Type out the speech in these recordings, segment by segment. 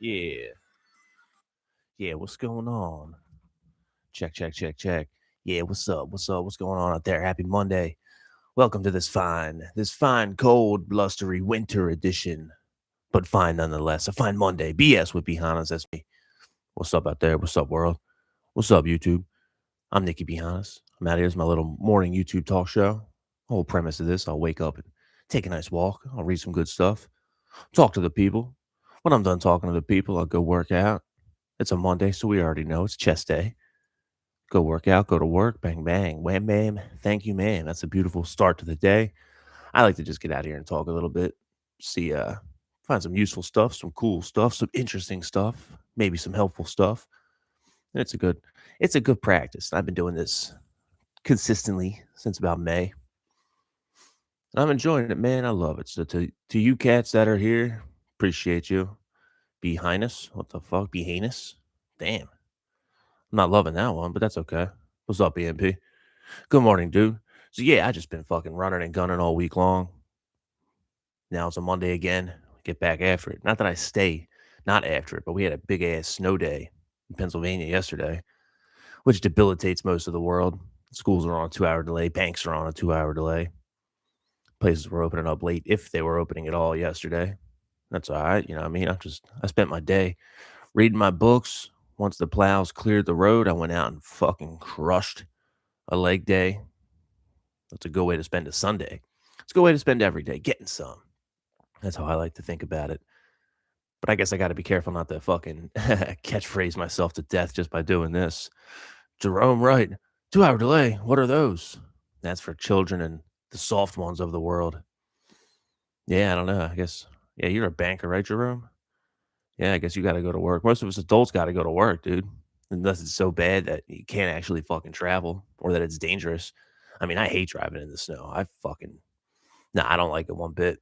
Yeah. Yeah, what's going on? Check, check, check, check. Yeah, what's up? What's up? What's going on out there? Happy Monday. Welcome to this fine, cold, blustery winter edition, but fine nonetheless. A fine Monday. BS with Hannas. That's me. What's up out there? What's up, world? What's up, YouTube? I'm Nikki Hannas. I'm out here. It's my little morning YouTube talk show. Whole premise of this, I'll wake up and take a nice walk. I'll read some good stuff. Talk to the people. When I'm done talking to the people, I'll go work out. It's a Monday, so we already know it's chest day. Go work out, go to work, bang, bang, wham, bam. Thank you, man. That's a beautiful start to the day. I like to just get out here and talk a little bit, see, find some useful stuff, some cool stuff, some interesting stuff, maybe some helpful stuff. And it's a good practice. I've been doing this consistently since about May. And I'm enjoying it, man. I love it. So to you cats that are here, appreciate you. Be highness. What the fuck? Be heinous. Damn. I'm not loving that one, but that's okay. What's up, EMP? Good morning, dude. So yeah, I just been fucking running and gunning all week long. Now it's a Monday again. Get back after it. Not that I stay not after it, but we had a big ass snow day in Pennsylvania yesterday, which debilitates most of the world. Schools are on a 2 hour delay. Banks are on a 2 hour delay. Places were opening up late if they were opening at all yesterday. That's all right. You know what I mean? I spent my day reading my books. Once the plows cleared the road, I went out and fucking crushed a leg day. That's a good way to spend a Sunday. It's a good way to spend every day, getting some. That's how I like to think about it. But I guess I got to be careful not to fucking catchphrase myself to death just by doing this. Jerome Wright, 2 hour delay. What are those? That's for children and the soft ones of the world. Yeah, I don't know. I guess, yeah, you're a banker, right, Jerome? Yeah, I guess you got to go to work. Most of us adults got to go to work, dude. Unless it's so bad that you can't actually fucking travel or that it's dangerous. I mean, I hate driving in the snow. I don't like it one bit.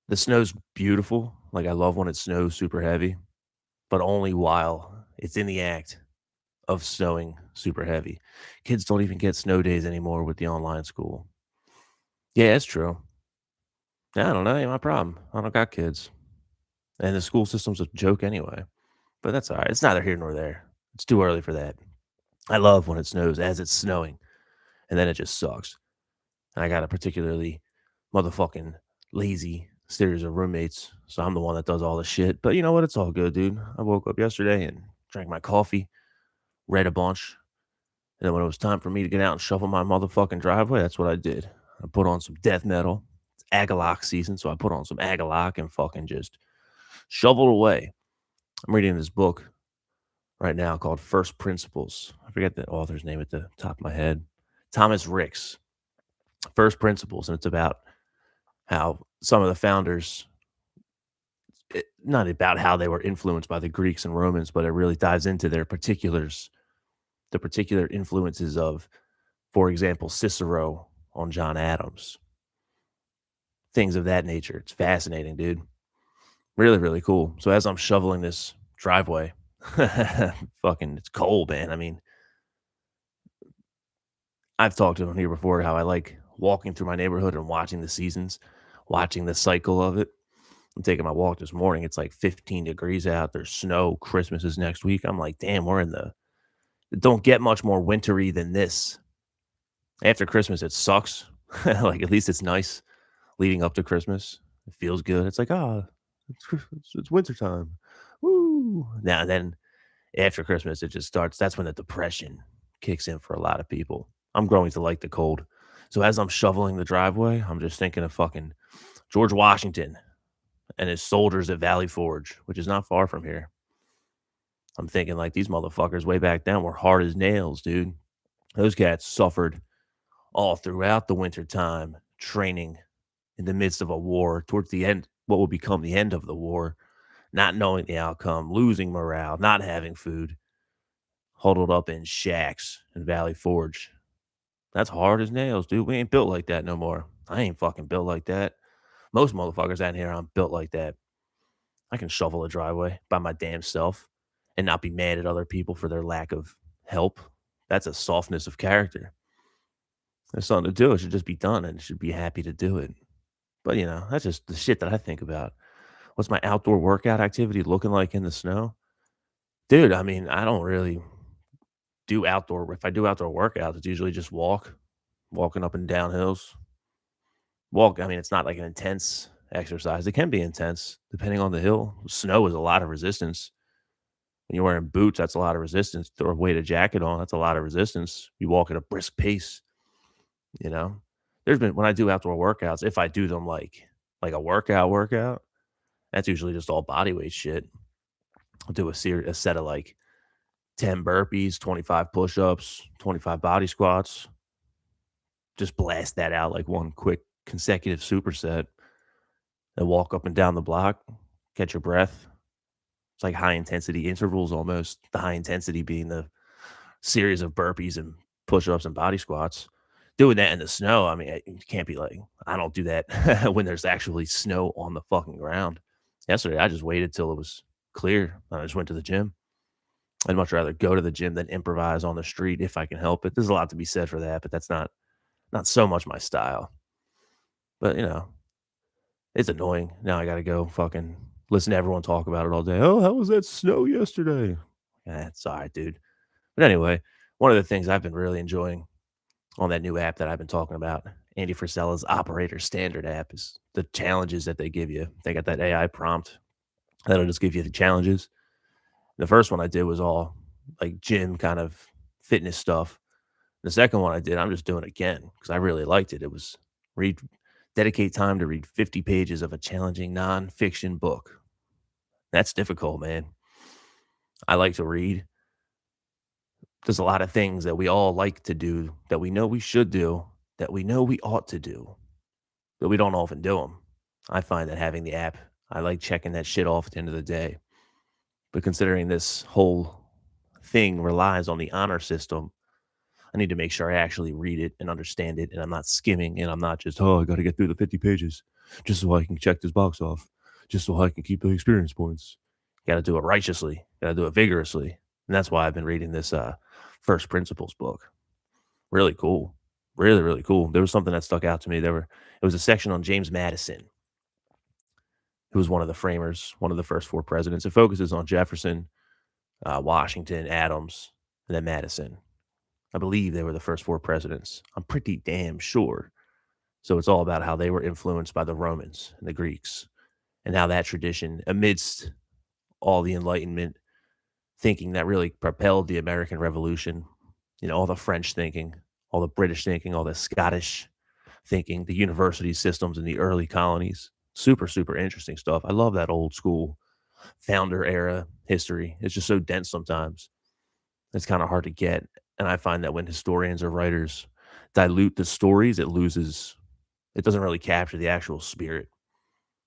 The snow's beautiful. Like, I love when it snows super heavy, but only while it's in the act of snowing super heavy. Kids don't even get snow days anymore with the online school. Yeah, it's true. I don't know. Ain't my problem. I don't got kids. And the school system's a joke anyway. But that's all right. It's neither here nor there. It's too early for that. I love when it snows as it's snowing, and then it just sucks. And I got a particularly motherfucking lazy series of roommates. So I'm the one that does all the shit. But you know what? It's all good, dude. I woke up yesterday and drank my coffee, read a bunch. And then when it was time for me to get out and shovel my motherfucking driveway, that's what I did. I put on some death metal. It's Agalloch season, so I put on some Agalloch and fucking just shoveled away. I'm reading this book right now called First Principles. I forget the author's name at the top of my head. Thomas Ricks, First Principles. And it's about how some of the founders, not about how they were influenced by the Greeks and Romans, but it really dives into their particulars, the particular influences of, for example, Cicero on John Adams, things of that nature. It's fascinating, dude. Really, really cool. So as I'm shoveling this driveway, fucking, it's cold, man. I mean, I've talked to him here before how I like walking through my neighborhood and watching the seasons, watching the cycle of it. I'm taking my walk this morning. It's like 15 degrees out. There's snow. Christmas is next week. I'm like, damn, we're in the it don't get much more wintry than this. After Christmas, it sucks. Like at least it's nice leading up to Christmas. It feels good. It's like, it's winter time. Woo. Now then after Christmas, it just starts. That's when the depression kicks in for a lot of people. I'm growing to like the cold. So as I'm shoveling the driveway, I'm just thinking of fucking George Washington and his soldiers at Valley Forge, which is not far from here. I'm thinking like these motherfuckers way back then were hard as nails, dude. Those cats suffered all throughout the winter time, training in the midst of a war towards the end, what will become the end of the war, not knowing the outcome, losing morale, not having food, huddled up in shacks in Valley Forge. That's hard as nails, dude. We ain't built like that no more. I ain't fucking built like that. Most motherfuckers out here aren't built like that. I can shovel a driveway by my damn self and not be mad at other people for their lack of help. That's a softness of character. There's something to do. It should just be done and it should be happy to do it. But, that's just the shit that I think about. What's my outdoor workout activity looking like in the snow? Dude, I mean, I don't really do outdoor if I do outdoor workouts, it's usually just walking up and down hills. I mean, it's not like an intense exercise. It can be intense depending on the hill. Snow is a lot of resistance. When you're wearing boots, that's a lot of resistance. Throw a weighted jacket on, that's a lot of resistance. You walk at a brisk pace, you know? There's been when I do outdoor workouts, if I do them like a workout, that's usually just all body weight shit. I'll do a set of like 10 burpees, 25 push-ups, 25 body squats. Just blast that out like one quick consecutive superset and walk up and down the block, catch your breath. It's like high intensity intervals almost. The high intensity being the series of burpees and push-ups and body squats. Doing that in the snow, I mean, you can't be like, I don't do that when there's actually snow on the fucking ground. Yesterday, I just waited till it was clear. I just went to the gym. I'd much rather go to the gym than improvise on the street if I can help it. There's a lot to be said for that, but that's not so much my style. But it's annoying. Now I gotta go fucking listen to everyone talk about it all day. Oh, how was that snow yesterday? It's all right, dude. But anyway, one of the things I've been really enjoying on that new app that I've been talking about, Andy Frisella's Operator Standard app, is the challenges that they give you. They got that AI prompt that'll just give you the challenges. The first one I did was all like gym kind of fitness stuff. The second one I did, I'm just doing again because I really liked it. It was read, dedicate time to read 50 pages of a challenging nonfiction book. That's difficult, man. I like to read. There's a lot of things that we all like to do that we know we should do, that we know we ought to do, but we don't often do them. I find that having the app, I like checking that shit off at the end of the day. But considering this whole thing relies on the honor system, I need to make sure I actually read it and understand it, and I'm not skimming, and I'm not just, oh, I got to get through the 50 pages just so I can check this box off, just so I can keep the experience points. Got to do it righteously, got to do it vigorously, and that's why I've been reading this First Principles book. Really cool, really really cool. There was something that stuck out to me. It was a section on James Madison, who was one of the framers, one of the first four presidents. It focuses on Jefferson, Washington, Adams, and then Madison. I believe they were the first four presidents. I'm pretty damn sure. So it's all about how they were influenced by the Romans and the Greeks and how that tradition, amidst all the Enlightenment thinking that really propelled the American Revolution, all the French thinking, all the British thinking, all the Scottish thinking, the university systems in the early colonies. Super, super interesting stuff. I love that old school founder era history. It's just so dense sometimes. It's kind of hard to get. And I find that when historians or writers dilute the stories, it doesn't really capture the actual spirit.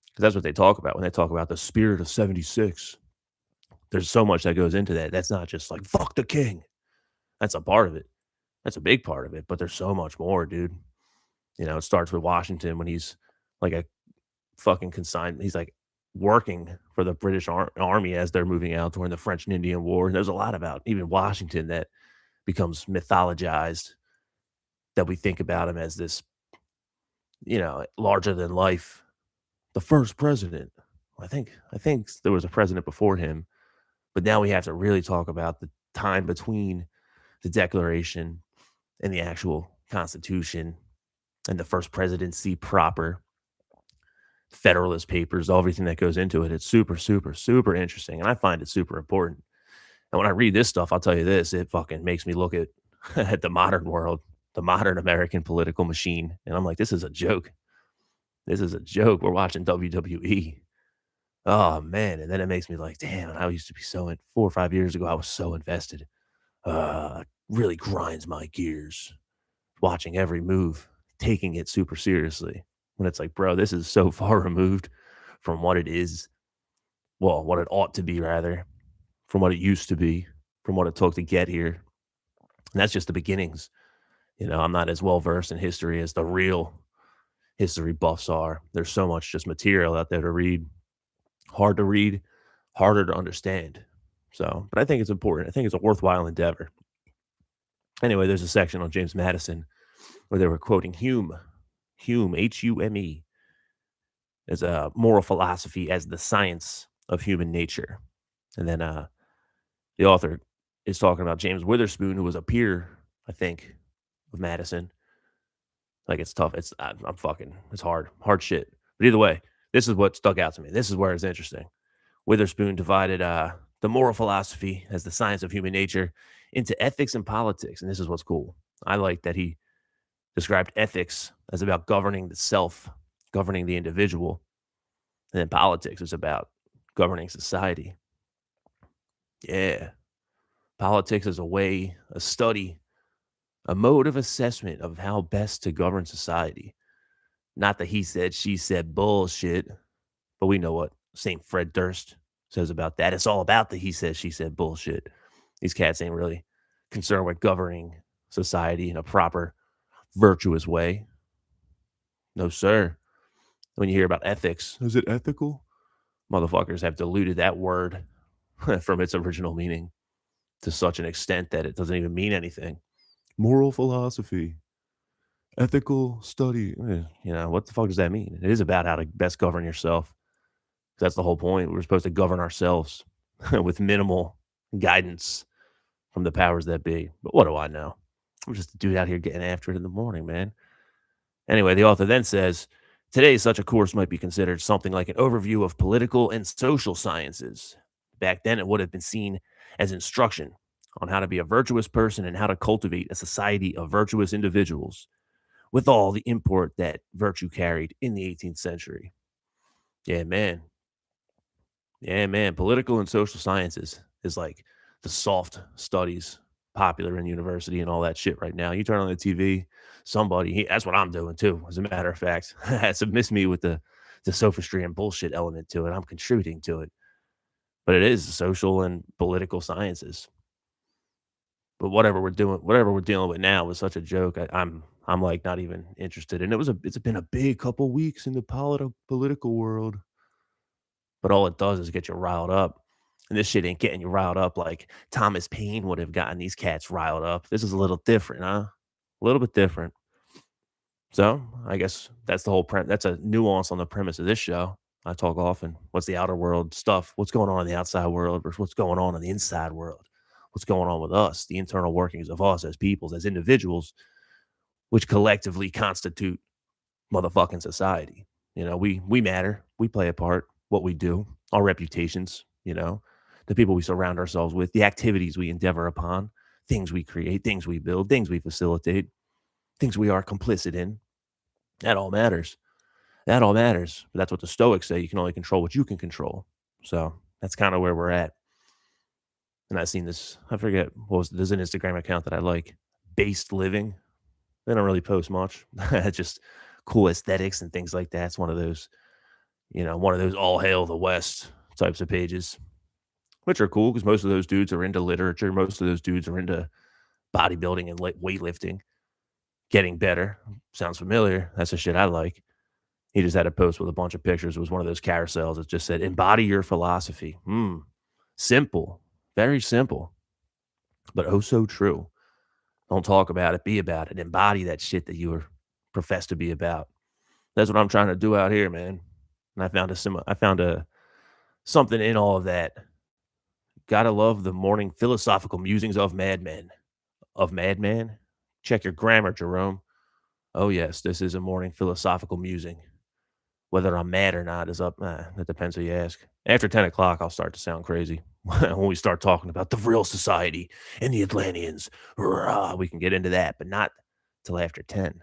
Because that's what they talk about when they talk about the spirit of 76. There's so much that goes into that. That's not just like, fuck the king. That's a part of it. That's a big part of it. But there's so much more, dude. It starts with Washington when he's like a fucking consignment. He's like working for the British army as they're moving out during the French and Indian War. And there's a lot about even Washington that becomes mythologized, that we think about him as this, larger than life, the first president. I think there was a president before him, but now we have to really talk about the time between the Declaration and the actual Constitution and the first presidency proper, Federalist Papers, everything that goes into it. It's super, super, super interesting, and I find it super important. And when I read this stuff, I'll tell you this, it fucking makes me look at at the modern world, the modern American political machine, and I'm like, this is a joke. This is a joke. We're watching WWE. Oh man, and then it makes me like, damn, I used to be 4 or 5 years ago, I was so invested. Really grinds my gears watching every move, taking it super seriously. When it's like, bro, this is so far removed from what it is. Well, what it ought to be, rather, from what it used to be, from what it took to get here. And that's just the beginnings. I'm not as well versed in history as the real history buffs are. There's so much just material out there to read, harder to understand. So, but I think it's important. I think it's a worthwhile endeavor. Anyway, there's a section on James Madison where they were quoting Hume, Hume, Hume, Is a moral philosophy as the science of human nature. And then the author is talking about James Witherspoon, who was a peer, I think, of Madison. Like it's tough. I'm fucking. It's hard shit. But either way, this is what stuck out to me. This is where it's interesting. Witherspoon divided the moral philosophy as the science of human nature into ethics and politics, and this is what's cool. I like that he described ethics as about governing the self, governing the individual, and then politics is about governing society. Yeah, politics is a way, a study, a mode of assessment of how best to govern society. Not the he said, she said bullshit, but we know what St. Fred Durst says about that. It's all about the he said, she said bullshit. These cats ain't really concerned with governing society in a proper, virtuous way. No, sir. When you hear about ethics, is it ethical? Motherfuckers have diluted that word from its original meaning to such an extent that it doesn't even mean anything. Moral philosophy, ethical study. What the fuck does that mean? It is about how to best govern yourself. That's the whole point. We're supposed to govern ourselves with minimal guidance from the powers that be. But what do I know? I'm just a dude out here getting after it in the morning, man. Anyway, the author then says, today such a course might be considered something like an overview of political and social sciences. Back then, it would have been seen as instruction on how to be a virtuous person and how to cultivate a society of virtuous individuals with all the import that virtue carried in the 18th century. Yeah, man. Yeah, man. Political and social sciences is like the soft studies popular in university and all that shit right now. You turn on the TV, that's what I'm doing too. As a matter of fact, it's miss me with the sophistry and bullshit element to it. I'm contributing to it, but it is social and political sciences. But whatever we're dealing with now was such a joke. I'm like not even interested. And it's been a big couple weeks in the political world. But all it does is get you riled up. And this shit ain't getting you riled up like Thomas Paine would have gotten these cats riled up. This is a little different, huh? A little bit different. So I guess that's the whole that's a nuance on the premise of this show. I talk often. What's the outer world stuff? What's going on in the outside world versus what's going on in the inside world? What's going on with us, the internal workings of us as peoples, as individuals, which collectively constitute motherfucking society. We matter. We play a part. What we do, our reputations, the people we surround ourselves with, the activities we endeavor upon, things we create, things we build, things we facilitate, things we are complicit in. That all matters. That all matters. But that's what the Stoics say. You can only control what you can control. So that's kind of where we're at. And I've seen this. I forget there's an Instagram account that I like. Based Living. They don't really post much. Just cool aesthetics and things like that. It's one of those all hail the West types of pages, which are cool because most of those dudes are into literature. Most of those dudes are into bodybuilding and weightlifting, getting better. Sounds familiar. That's the shit I like. He just had a post with a bunch of pictures. It was one of those carousels that just said, embody your philosophy. Simple, very simple, but oh so true. Don't talk about it, be about it. Embody that shit that you profess to be about. That's what I'm trying to do out here, man. And I found something in all of that. Gotta love the morning philosophical musings of madmen. Of madman? Check your grammar, Jerome. Oh yes, this is a morning philosophical musing. Whether I'm mad or not is up. That depends who you ask. After 10 o'clock, I'll start to sound crazy. When we start talking about the real society and the Atlanteans, we can get into that, but not till after 10.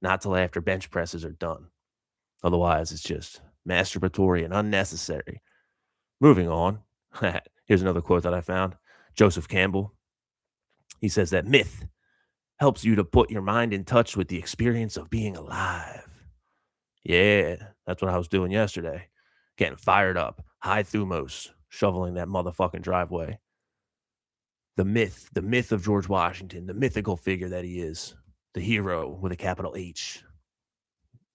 Not till after bench presses are done. Otherwise, it's just masturbatory and unnecessary. Moving on. Here's another quote that I found. Joseph Campbell. He says that myth helps you to put your mind in touch with the experience of being alive. Yeah, that's what I was doing yesterday. Getting fired up, high thumos, shoveling that motherfucking driveway. The myth of George Washington, the mythical figure that he is, the hero with a capital H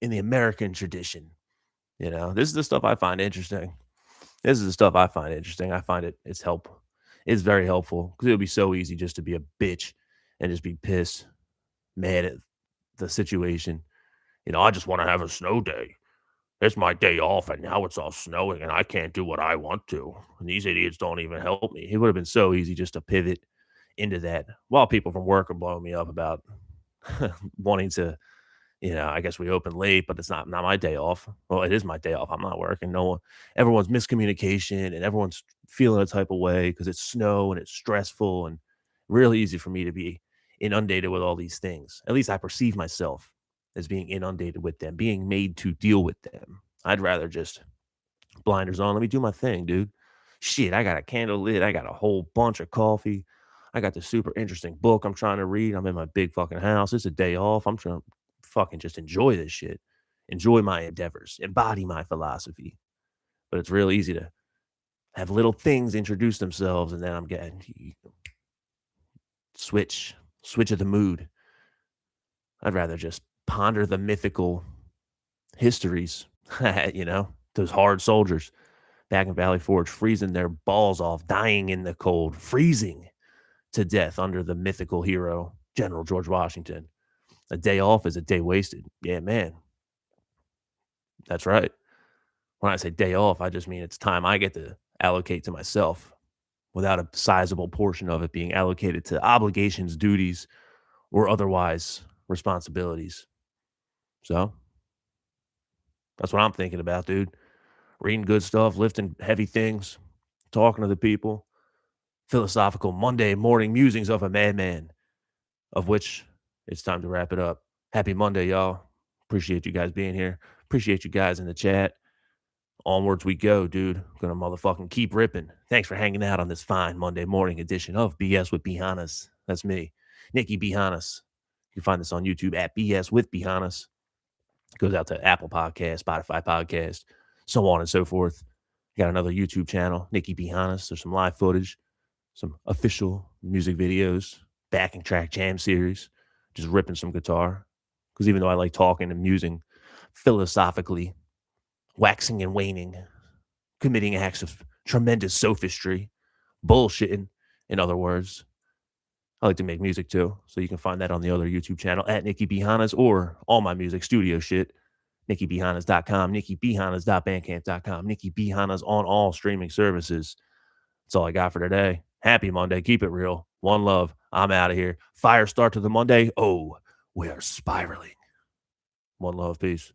in the American tradition. This is the stuff I find interesting. I find it's very helpful because it would be so easy just to be a bitch and just be pissed, mad at the situation. I just want to have a snow day. It's my day off and now it's all snowing and I can't do what I want to. And these idiots don't even help me. It would have been so easy just to pivot into that while people from work are blowing me up about wanting to, I guess we open late, but it's not my day off. Well, it is my day off. I'm not working. No one, everyone's miscommunication and everyone's feeling a type of way because it's snow and it's stressful and really easy for me to be inundated with all these things. At least I perceive myself as being inundated with them, being made to deal with them. I'd rather just blinders on. Let me do my thing, dude. Shit, I got a candle lit. I got a whole bunch of coffee. I got this super interesting book I'm trying to read. I'm in my big fucking house. It's a day off. I'm trying to fucking just enjoy this shit, enjoy my endeavors, embody my philosophy. But it's real easy to have little things introduce themselves, and then I'm getting switch of the mood. I'd rather just ponder the mythical histories, those hard soldiers back in Valley Forge, freezing their balls off, dying in the cold, freezing to death under the mythical hero, General George Washington. A day off is a day wasted. Yeah, man. That's right. When I say day off, I just mean it's time I get to allocate to myself without a sizable portion of it being allocated to obligations, duties, or otherwise responsibilities. So that's what I'm thinking about, dude. Reading good stuff, lifting heavy things, talking to the people, philosophical Monday morning musings of a madman, of which it's time to wrap it up. Happy Monday, y'all. Appreciate you guys being here. Appreciate you guys in the chat. Onwards we go, dude. Gonna motherfucking keep ripping. Thanks for hanging out on this fine Monday morning edition of BS with Hannas. That's me, Nikki Hannas. You can find this on YouTube at BS with Hannas. Goes out to Apple Podcast, Spotify Podcast, so on and so forth. Got another YouTube channel, Nikki Hannas. There's some live footage, some official music videos, backing track jam series, just ripping some guitar. Because even though I like talking and musing philosophically, waxing and waning, committing acts of tremendous sophistry, bullshitting, in other words, I like to make music too. So you can find that on the other YouTube channel at Nikki Hannas or all my music studio shit. NikkiBHannas.com, NikkiBHannas.bandcamp.com, Nikki Hannas on all streaming services. That's all I got for today. Happy Monday. Keep it real. One love. I'm out of here. Fire start to the Monday. Oh, we are spiraling. One love. Peace.